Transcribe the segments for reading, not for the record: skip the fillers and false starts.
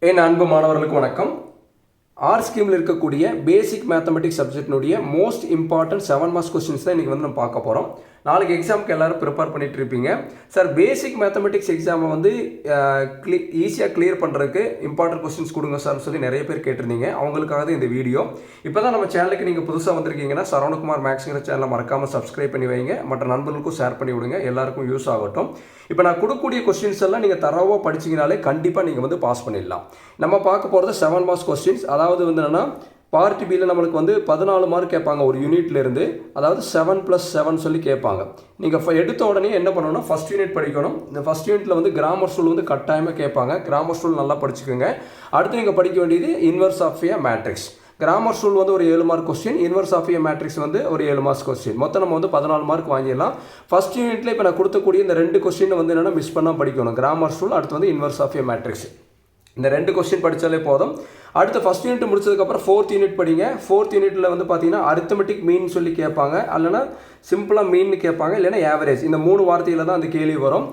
என் அன்பு மாணவர்களுக்கு வணக்கம். ஆர் ஸ்கீமில் இருக்கக்கூடிய பேசிக் மேத்தமெட்டிக்ஸ் சப்ஜெக்டினுடைய மோஸ்ட் இம்பார்ட்டன்ட் 7 மார்க்ஸ் கொஸ்டின்ஸ் தான் இன்றைக்கி நம்ம பார்க்க போகிறோம். நாளைக்கு எக்ஸாமுக்கு எல்லாரும் ப்ரிப்பேர் பண்ணிட்டு இருப்பீங்க. சார் பேசிக் மேத்தமெட்டிக்ஸ் எக்ஸாமை ஈஸியாக கிளியர் பண்ணுறதுக்கு இம்பார்ட்டன்ட் கொஸ்டின்ஸ் கொடுங்க சார்னு சொல்லி நிறைய பேர் கேட்டிருந்தீங்க. அவங்களுக்காக தான் இந்த வீடியோ. இப்போ தான் நம்ம சேனலுக்கு நீங்கள் புதுசாக வந்திருக்கீங்கன்னா சரவணகுமார் மேக்ஸுங்கிற சேனலை மறக்காமல் சப்ஸ்கிரைப் பண்ணி வைங்க. மற்ற நண்பர்களுக்கும் ஷேர் பண்ணி விடுங்க, எல்லாருக்கும் யூஸ் ஆகட்டும். இப்போ நான் கொடுக்கக்கூடிய கொஸ்டின்ஸ் எல்லாம் நீங்கள் தரவாக படிச்சிங்கனாலே கண்டிப்பாக நீங்கள் பாஸ் பண்ணிடலாம். நம்ம பார்க்க போகிறது 7 மார்க்ஸ் கொஸ்டின்ஸ். அதாவது என்னென்னா பார்ட் பியில் நம்மளுக்கு 14 மார்க் கேட்பாங்க ஒரு யூனிட்லேருந்து. அதாவது 7+7 சொல்லி கேட்பாங்க. நீங்கள் எடுத்த உடனே என்ன பண்ணணும்னா ஃபஸ்ட் யூனிட் படிக்கணும். இந்த ஃபஸ்ட் யூனிட்டில் கிராமர் ரூல் கட்டாயமாக கேட்பாங்க. கிராமர் ரூல் நல்லா படிச்சுக்கோங்க. அடுத்து நீங்கள் படிக்க வேண்டியது inverse of a matrix. Cramer rule ஒரு 7 mark question, inverse of a matrix ஒரு 7 மார்க்ஸ் கொஸ்டின். மொத்தம் நம்ம 14 மார்க் வாங்கிடலாம். ஃபஸ்ட் யூனிட்டில் இப்போ நான் கொடுத்தக்கூடிய இந்த 2 கொஸ்டின் என்னென்னா மிஸ் பண்ணால் படிக்கணும். கிராமர் ரூல், அடுத்து இன்வர்ஸ் ஆஃப் ஏ மேட்ரிக்ஸ். இந்த 2 கொஸ்டின் படித்தாலே போதும். அடுத்து ஃபஸ்ட் யூனிட் முடிச்சதுக்கப்புறம் 4th யூனிட் படிங்க. 4th யூனிட்டில் பார்த்தீங்கன்னா அரித்மெட்டிக் மீன் சொல்லி கேட்பாங்க, இல்லைனா சிம்பிளாக மீன் கேட்பாங்க, இல்லைனா ஆவரேஜ். இந்த 3 வார்த்தையில் தான் அந்த கேள்வி வரும்.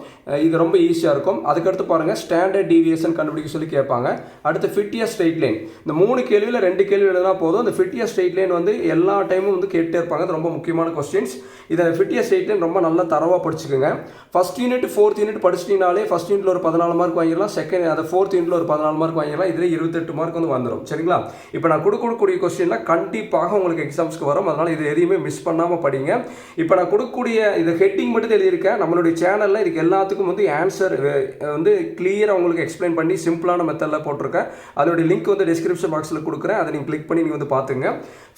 இது ரொம்ப ஈஸியாக இருக்கும். அதுக்கடுத்து பாருங்கள் ஸ்டாண்டர்ட் டீவியேஷன் கண்டுபிடிக்க சொல்லி கேட்பாங்க. அடுத்து ஃபிட்டிய ஸ்ட்ரெயிட் லைன். இந்த 3 கேள்வியில் 2 கேள்வி எழுதினா போதும். இந்த ஃபிட்டிய ஸ்ட்ரெயிட் லைன் எல்லா டைமும் கேட்டே இருப்பாங்க. அது ரொம்ப முக்கியமான கொஸ்டின்ஸ். இதை ஃபிட்டிய ஸ்ட்ரெயிட் லைன் ரொம்ப நல்லா தரவாக படிச்சுக்கோங்க. ஃபஸ்ட் யூனிட் 4th யூனிட் படிச்சிட்டிங்கனாலே ஃபஸ்ட் யூனிட்டில் ஒரு 14 மார்க் வாங்கிடலாம். அதை 4th யூனிட்டில் ஒரு 14 மார்க் வாங்கிடலாம். இதில் 28 மார்க் வந்துடும். சரிங்களா? இப்போ நான் கொடுக்கக்கூடிய கொஸ்டின்லாம் கண்டிப்பாக உங்களுக்கு எக்ஸாம்ஸ்க்கு வரும். அதனால் இது எதையுமே மிஸ் பண்ணாமல் படிங்க. இப்போ நான் கொடுக்கக்கூடிய இது ஹெட்டிங் மட்டும் எழுதியிருக்கேன். நம்மளுடைய சேனலில் இதுக்கு எல்லாத்துக்கும் ஆன்சர் கிளியராக உங்களுக்கு எக்ஸ்பிளைன் பண்ணி சிம்பிளான மெத்தடில் போட்டிருக்கேன். அதனுடைய லிங்க் டிஸ்கிரிப்ஷன் பாக்ஸில் கொடுக்குறேன். அதை நீங்கள் கிளிக் பண்ணி நீங்கள் பார்த்துங்க.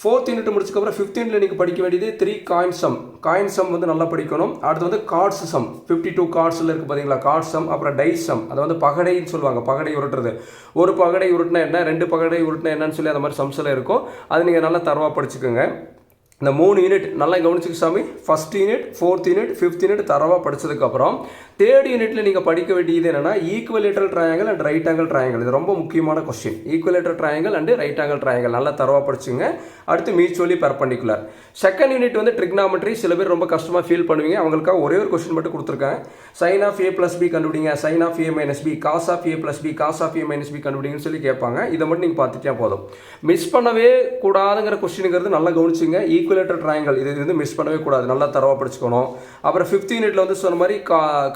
4th யூனிட் முடிச்சதுக்கப்புறம் 5th யூனிட்டில் நீங்கள் படிக்க வேண்டியது 3 காயின் சம். காயின் சம் நல்லா படிக்கணும். அடுத்து கார்ட்ஸ் சம். 52 கார்ட்ஸில் இருக்குது பார்த்தீங்களா, கார்ட் சம். அப்புறம் டைஸ் சம். அதை பகடைன்னு சொல்லுவாங்க. பகடை உருட்டுறது. ஒரு பகடை உருட்டினா என்ன, 2 பகடை உருட்டினா என்னன்னு சொல்லி அந்த மாதிரி சம்ஸில் இருக்கும். அது நீங்கள் நல்லா தரவாக படிச்சுக்கோங்க. இந்த 3 யூனிட் நல்லா கவனிச்சுக்க சாமி. First unit, 4th unit, 5th unit தரவாக படித்ததுக்கப்புறம் 3rd யூனிட்டில் நீங்கள் படிக்க வேண்டியது என்னென்னா equilateral triangle and right angle triangle. இது ரொம்ப முக்கியமான question. Equilateral triangle and right angle triangle நல்லா தரவாக படிச்சுங்க. அடுத்து mutually perpendicular. Second unit trigonometry. சில பேர் ரொம்ப கஷ்டமாக ஃபீல் பண்ணுவீங்க. அவங்களுக்காக ஒரே ஒரு கொஸ்டின் மட்டும் கொடுத்துருக்கேன். சைன் ஆஃப் A + B கண்டுபிடிங்க, sine of A - B, cos of A + B, cos of A - B கண்டுபிடிங்கன்னு சொல்லி கேட்பாங்க. இதை மட்டும் நீங்கள் பார்த்துட்டா போதும். மிஸ் பண்ணவே கூடாதுங்கிற கொஸ்டினுங்கிறது நல்லா கவனிச்சுங்க. ஈக்குவலேட்டர் ட்ரையாங்கிள் இது மிஸ் பண்ணவே கூடாது. நல்லா தரவாக படிச்சுக்கணும். அப்புறம் 5th யூனிட்டில் சொன்ன மாதிரி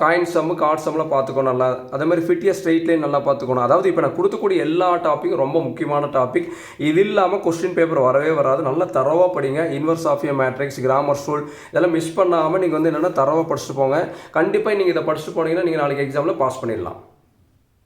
காயின் சம், கார்ட் சம்லாம் பார்த்துக்கணும் நல்லா. அதே மாதிரி ஃபிட்டிய ஸ்ட்ரெயிட் லைன் நல்லா பார்த்துக்கணும். அதாவது இப்போ நான் கொடுக்கக்கூடிய எல்லா டாப்பிக்கும் ரொம்ப முக்கியமான டாபிக். இது இல்லாமல் கொஸ்டின் பேப்பர் வரவே வராது. நல்லா தரவாக படிங்க. Inverse of a matrix, Cramer rule இதெல்லாம் மிஸ் பண்ணாமல் நீங்கள் என்னென்னா தரவாக படிச்சுட்டு போங்க. கண்டிப்பாக நீங்கள் இதை படிச்சுட்டு போனீங்கன்னா நீங்கள் நாளைக்கு எக்ஸாமில் பாஸ் பண்ணிடலாம்.